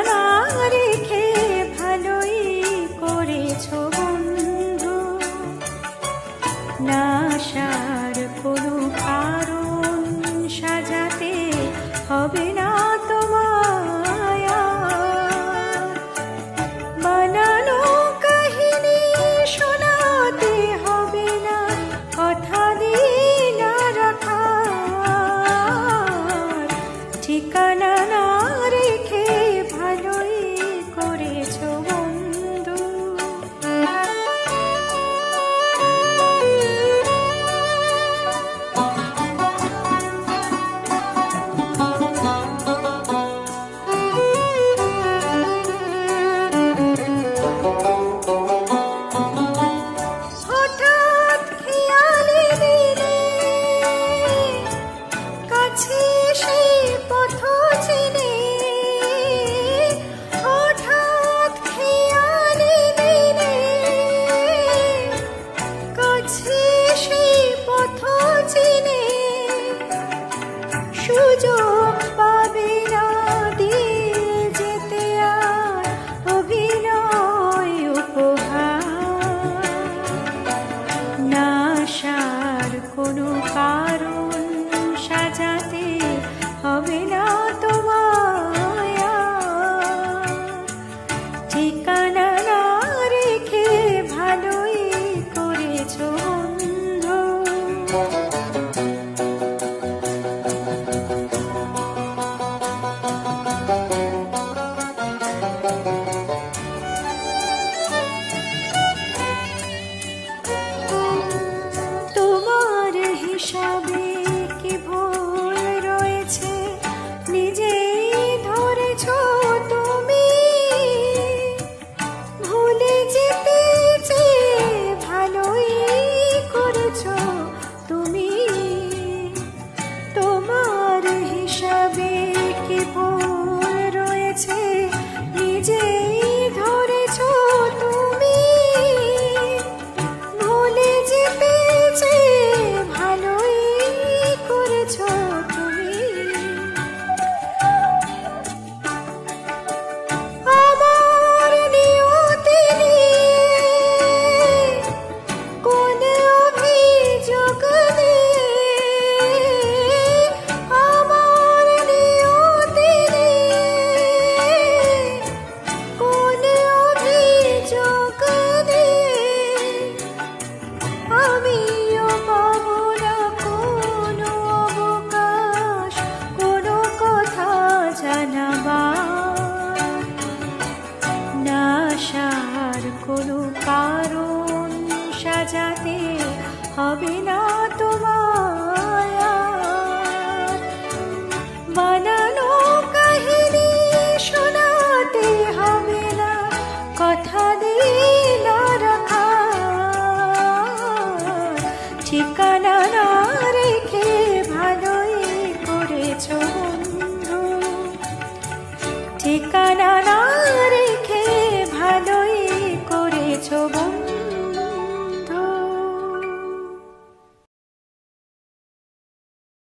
না রেখে ভালোই করেছো বন্ধু। না আসার কোনো কারণ সাজাতে হবে না তোমায়। বানানো কাহিনী শোনাতে হবে না, কথা দিয়ে না রাখার। ঠিকানা না রেখে ভালোই করেছো বন্ধু। হঠাৎ খেয়ালি দিনে কাছে সেই পথ চিনে, হঠাৎ খেয়ালি দিনে কাছে সেই পথ চিনে, সুযোগ পাবে না দিয়ে যেতে আর অভিনয় উপহার। না আসার কোনো কারণ সাজাতে হবে না তোমায়। ঠিকানা না রেখে ভালোই করেছো বন্ধু। তোমার হিসাবে কি ভুল রয়েছে নিজেই ধরেছো তুমি। ভুলে যেতে চেয়ে ভালোই করেছো তুমি। তোমার হিসাবে কি ভুল রয়েছে নিজেই ধরেছো তুমি। ভুলে যেতে চেয়ে ভালোই করেছো তুমি। আমার নিয়তি নিয়ে কোন অভিযোগ নেই। আমার নিয়তি নিয়ে কোন অভিযোগ নেই। আমিও পাবো না কোনো অবকাশ কোনো কথা জানাবার। না আসার কোনো কারণ সাজাতে হবে না তোমায়। বানানো কাহিনী শোনাতে হবে না, কথা দিয়ে না রাখার। ঠিকানা না রেখে ভালোই করেছো বন্ধু। ঠিকানা না